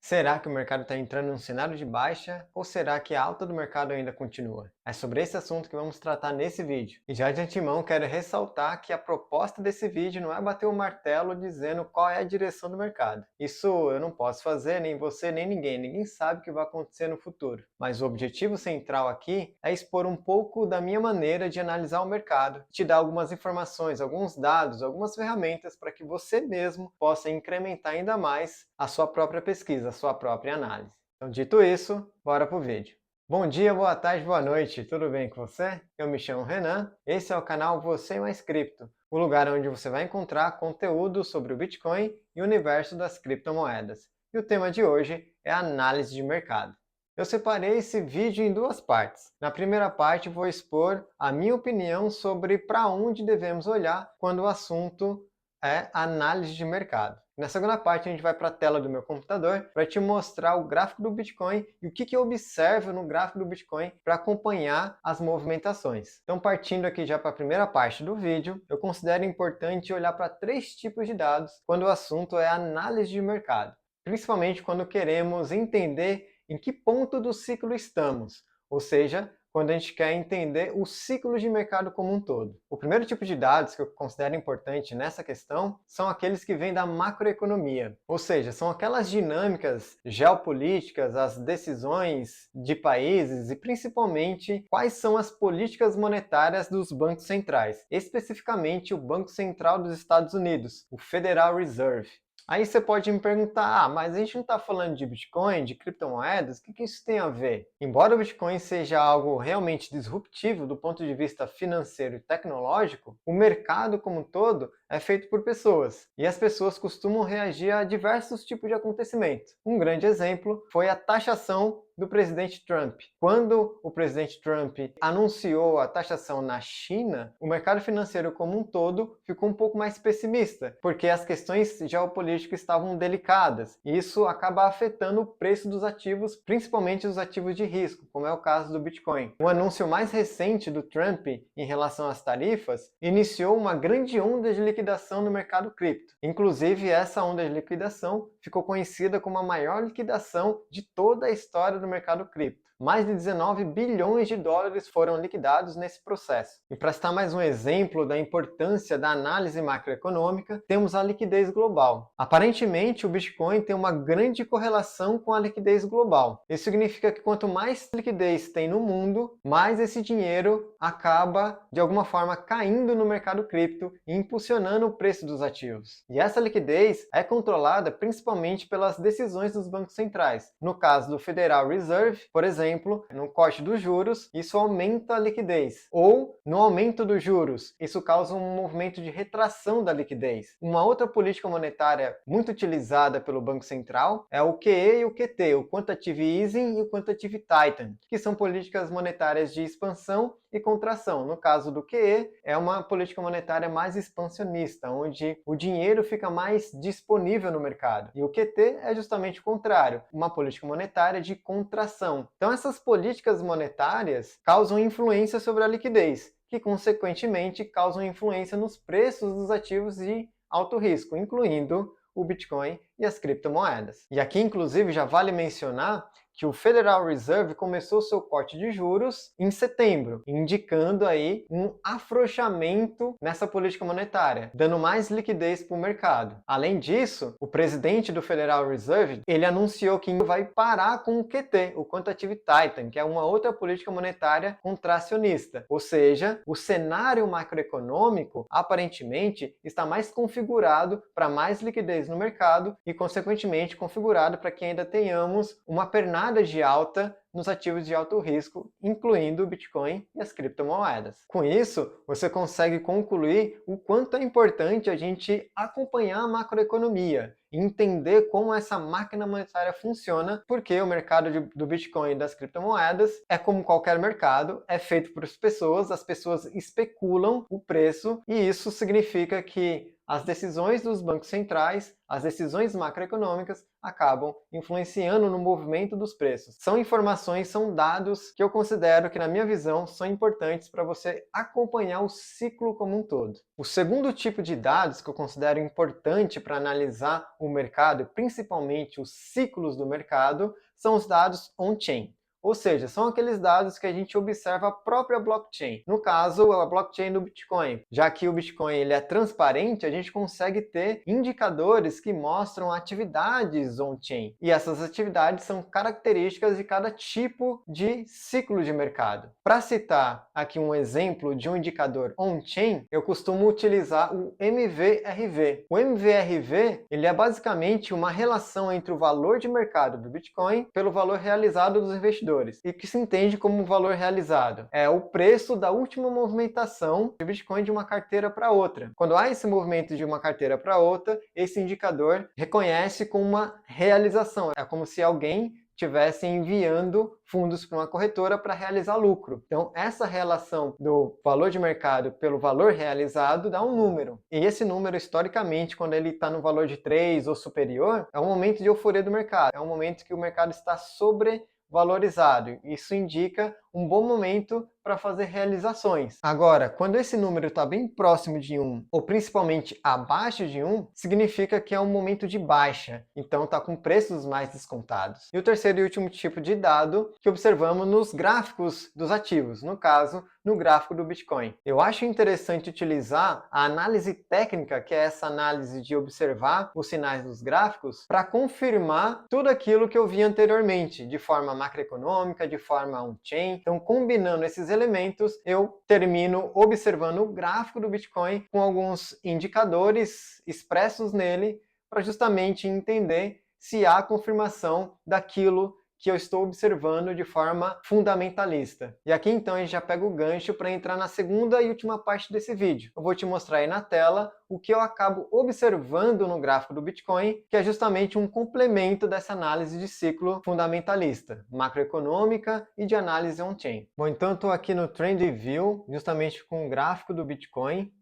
Será que o mercado está entrando num cenário de baixa ou será que a alta do mercado ainda continua? É sobre esse assunto que vamos tratar nesse vídeo. E já de antemão quero ressaltar que a proposta desse vídeo não é bater o martelo dizendo qual é a direção do mercado. Isso eu não posso fazer, nem você, nem ninguém. Ninguém sabe o que vai acontecer no futuro. Mas o objetivo central aqui é expor um pouco da minha maneira de analisar o mercado, te dar algumas informações, alguns dados, algumas ferramentas para que você mesmo possa incrementar ainda mais a sua própria pesquisa, a sua própria análise. Então, dito isso, bora pro vídeo. Bom dia, boa tarde, boa noite, tudo bem com você? Eu me chamo Renan, esse é o canal Você Mais Cripto, o lugar onde você vai encontrar conteúdo sobre o Bitcoin e o universo das criptomoedas. E o tema de hoje é a análise de mercado. Eu separei esse vídeo em duas partes. Na primeira parte vou expor a minha opinião sobre para onde devemos olhar quando o assunto é análise de mercado. Na segunda parte, a gente vai para a tela do meu computador para te mostrar o gráfico do Bitcoin e o que eu observo no gráfico do Bitcoin para acompanhar as movimentações. Então, partindo aqui já para a primeira parte do vídeo, eu considero importante olhar para três tipos de dados quando o assunto é análise de mercado, principalmente quando queremos entender em que ponto do ciclo estamos, ou seja, quando a gente quer entender o ciclo de mercado como um todo. O primeiro tipo de dados que eu considero importante nessa questão são aqueles que vêm da macroeconomia, ou seja, são aquelas dinâmicas geopolíticas, as decisões de países e principalmente quais são as políticas monetárias dos bancos centrais, especificamente o Banco Central dos Estados Unidos, o Federal Reserve. Aí você pode me perguntar, mas a gente não está falando de Bitcoin, de criptomoedas, o que isso tem a ver? Embora o Bitcoin seja algo realmente disruptivo do ponto de vista financeiro e tecnológico, o mercado como um todo é feito por pessoas, e as pessoas costumam reagir a diversos tipos de acontecimentos. Um grande exemplo foi a taxação do presidente Trump. Quando o presidente Trump anunciou a taxação na China, o mercado financeiro como um todo ficou um pouco mais pessimista, porque as questões geopolíticas estavam delicadas, e isso acaba afetando o preço dos ativos, principalmente os ativos de risco, como é o caso do Bitcoin. O anúncio mais recente do Trump em relação às tarifas iniciou uma grande onda de liquidação no mercado cripto. Inclusive, essa onda de liquidação ficou conhecida como a maior liquidação de toda a história do mercado cripto. Mais de 19 bilhões de dólares foram liquidados nesse processo. E para citar mais um exemplo da importância da análise macroeconômica, temos a liquidez global. Aparentemente, o Bitcoin tem uma grande correlação com a liquidez global. Isso significa que quanto mais liquidez tem no mundo, mais esse dinheiro acaba, de alguma forma, caindo no mercado cripto e impulsionando o preço dos ativos. E essa liquidez é controlada principalmente pelas decisões dos bancos centrais. No caso do Federal Reserve, por exemplo, no corte dos juros, isso aumenta a liquidez. Ou, no aumento dos juros, isso causa um movimento de retração da liquidez. Uma outra política monetária muito utilizada pelo Banco Central é o QE e o QT, o Quantitative Easing e o Quantitative Tightening, que são políticas monetárias de expansão e contração. No caso do QE, é uma política monetária mais expansionista, onde o dinheiro fica mais disponível no mercado. E o QT é justamente o contrário, uma política monetária de contração. Então, essas políticas monetárias causam influência sobre a liquidez, que consequentemente causam influência nos preços dos ativos de alto risco, incluindo o Bitcoin e as criptomoedas. E aqui, inclusive, já vale mencionar que o Federal Reserve começou seu corte de juros em setembro, indicando aí um afrouxamento nessa política monetária, dando mais liquidez para o mercado. Além disso, o presidente do Federal Reserve, ele anunciou que vai parar com o QT, o Quantitative Tightening, que é uma outra política monetária contracionista. Ou seja, o cenário macroeconômico, aparentemente, está mais configurado para mais liquidez no mercado e, consequentemente, configurado para que ainda tenhamos uma pernada de alta nos ativos de alto risco, incluindo o Bitcoin e as criptomoedas. Com isso, você consegue concluir o quanto é importante a gente acompanhar a macroeconomia, entender como essa máquina monetária funciona, porque o mercado do Bitcoin e das criptomoedas é como qualquer mercado, é feito por as pessoas especulam o preço, e isso significa que as decisões dos bancos centrais, as decisões macroeconômicas, acabam influenciando no movimento dos preços. São informações, são dados que eu considero que, na minha visão, são importantes para você acompanhar o ciclo como um todo. O segundo tipo de dados que eu considero importante para analisar o mercado, principalmente os ciclos do mercado, são os dados on-chain. Ou seja, são aqueles dados que a gente observa a própria blockchain. No caso, a blockchain do Bitcoin. Já que o Bitcoin ele é transparente, a gente consegue ter indicadores que mostram atividades on-chain. E essas atividades são características de cada tipo de ciclo de mercado. Para citar aqui um exemplo de um indicador on-chain, eu costumo utilizar o MVRV. O MVRV ele é basicamente uma relação entre o valor de mercado do Bitcoin pelo valor realizado dos investidores. E o que se entende como valor realizado é o preço da última movimentação de Bitcoin de uma carteira para outra. Quando há esse movimento de uma carteira para outra, esse indicador reconhece como uma realização. É como se alguém estivesse enviando fundos para uma corretora para realizar lucro. Então, essa relação do valor de mercado pelo valor realizado dá um número. E esse número, historicamente, quando ele está no valor de 3 ou superior, é um momento de euforia do mercado. É um momento que o mercado está sobrevalorizado. Isso indica um bom momento para fazer realizações. Agora, quando esse número está bem próximo de 1, ou principalmente abaixo de 1, significa que é um momento de baixa, então está com preços mais descontados. E o terceiro e último tipo de dado que observamos nos gráficos dos ativos, no caso, no gráfico do Bitcoin. Eu acho interessante utilizar a análise técnica, que é essa análise de observar os sinais dos gráficos, para confirmar tudo aquilo que eu vi anteriormente, de forma macroeconômica, de forma on-chain. Então, combinando esses elementos, eu termino observando o gráfico do Bitcoin com alguns indicadores expressos nele para justamente entender se há confirmação daquilo que eu estou observando de forma fundamentalista. E aqui então a gente já pega o gancho para entrar na segunda e última parte desse vídeo. Eu vou te mostrar aí na tela o que eu acabo observando no gráfico do Bitcoin, que é justamente um complemento dessa análise de ciclo fundamentalista, macroeconômica e de análise on-chain. Bom, então eu estou aqui no Trend View, justamente com o gráfico do Bitcoin.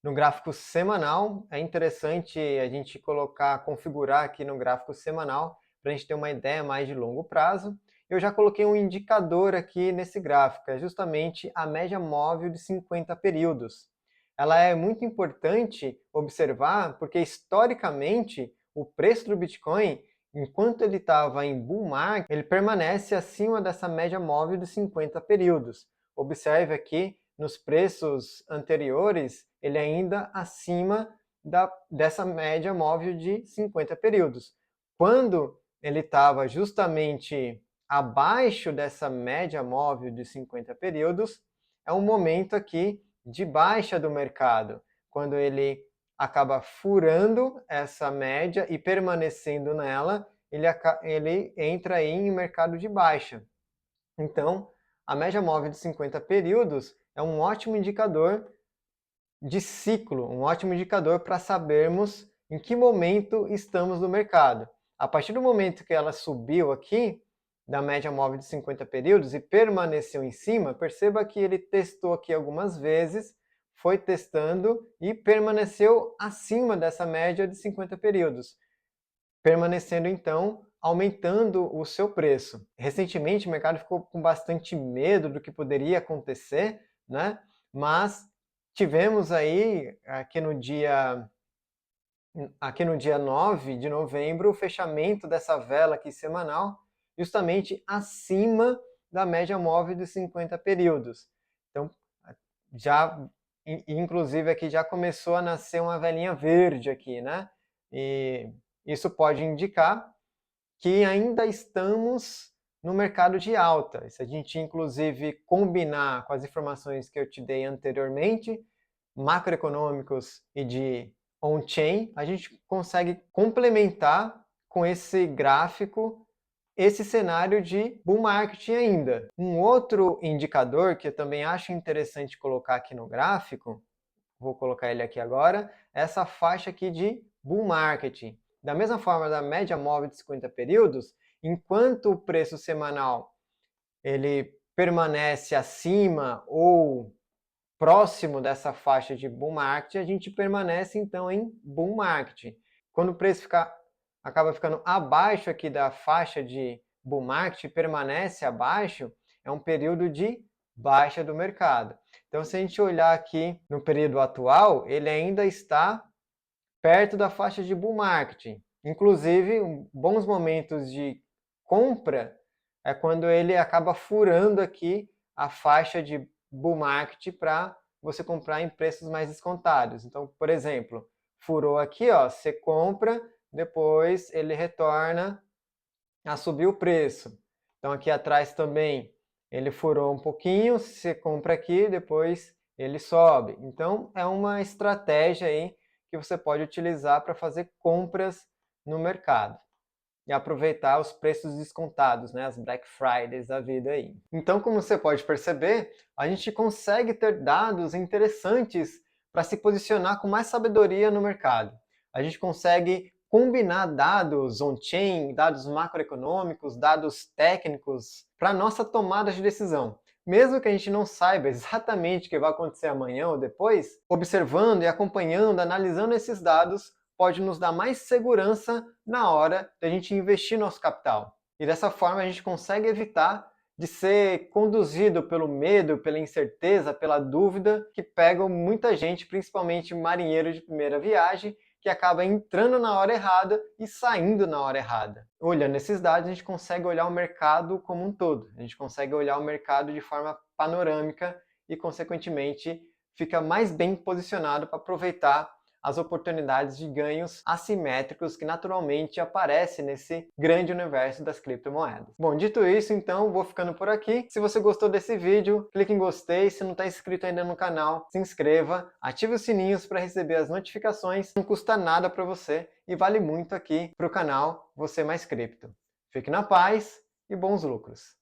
No gráfico semanal, é interessante a gente configurar aqui no gráfico semanal, para a gente ter uma ideia mais de longo prazo. Eu já coloquei um indicador aqui nesse gráfico, é justamente a média móvel de 50 períodos. Ela é muito importante observar, porque historicamente o preço do Bitcoin, enquanto ele estava em bull market, ele permanece acima dessa média móvel de 50 períodos. Observe aqui, nos preços anteriores, ele ainda acima dessa média móvel de 50 períodos. Quando ele estava justamente abaixo dessa média móvel de 50 períodos, é um momento aqui de baixa do mercado, quando ele acaba furando essa média e permanecendo nela, ele entra aí em mercado de baixa. Então, a média móvel de 50 períodos é um ótimo indicador de ciclo, um ótimo indicador para sabermos em que momento estamos no mercado. A partir do momento que ela subiu aqui, da média móvel de 50 períodos, e permaneceu em cima, perceba que ele testou aqui algumas vezes, foi testando e permaneceu acima dessa média de 50 períodos, permanecendo então aumentando o seu preço. Recentemente o mercado ficou com bastante medo do que poderia acontecer, né? Mas tivemos aí, aqui no dia 9 de novembro, o fechamento dessa vela aqui semanal, justamente acima da média móvel de 50 períodos. Então, inclusive aqui já começou a nascer uma velinha verde aqui, né? E isso pode indicar que ainda estamos no mercado de alta. Se a gente, inclusive, combinar com as informações que eu te dei anteriormente, macroeconômicos e de on-chain, a gente consegue complementar com esse gráfico esse cenário de bull market ainda. Um outro indicador que eu também acho interessante colocar aqui no gráfico, vou colocar ele aqui agora, é essa faixa aqui de bull market. Da mesma forma da média móvel de 50 períodos, enquanto o preço semanal ele permanece acima ou próximo dessa faixa de bull market, a gente permanece então em bull market. Quando o preço acaba ficando abaixo aqui da faixa de bull market, permanece abaixo, é um período de baixa do mercado. Então, se a gente olhar aqui no período atual, ele ainda está perto da faixa de bull market. Inclusive, bons momentos de compra é quando ele acaba furando aqui a faixa de bull market para você comprar em preços mais descontados. Então, por exemplo, furou aqui, ó, você compra, depois ele retorna a subir o preço. Então, aqui atrás também ele furou um pouquinho, você compra aqui, depois ele sobe. Então, é uma estratégia aí que você pode utilizar para fazer compras no mercado e aproveitar os preços descontados, né, as Black Fridays da vida aí. Então, como você pode perceber, a gente consegue ter dados interessantes para se posicionar com mais sabedoria no mercado. A gente consegue combinar dados on-chain, dados macroeconômicos, dados técnicos para nossa tomada de decisão. Mesmo que a gente não saiba exatamente o que vai acontecer amanhã ou depois, observando e acompanhando, analisando esses dados, pode nos dar mais segurança na hora de a gente investir nosso capital. E dessa forma a gente consegue evitar de ser conduzido pelo medo, pela incerteza, pela dúvida que pegam muita gente, principalmente marinheiro de primeira viagem, que acaba entrando na hora errada e saindo na hora errada. Olhando esses dados, a gente consegue olhar o mercado como um todo. A gente consegue olhar o mercado de forma panorâmica e, consequentemente, fica mais bem posicionado para aproveitar as oportunidades de ganhos assimétricos que naturalmente aparecem nesse grande universo das criptomoedas. Bom, dito isso, então, vou ficando por aqui. Se você gostou desse vídeo, clique em gostei. Se não está inscrito ainda no canal, se inscreva, ative os sininhos para receber as notificações. Não custa nada para você e vale muito aqui para o canal Você Mais Cripto. Fique na paz e bons lucros!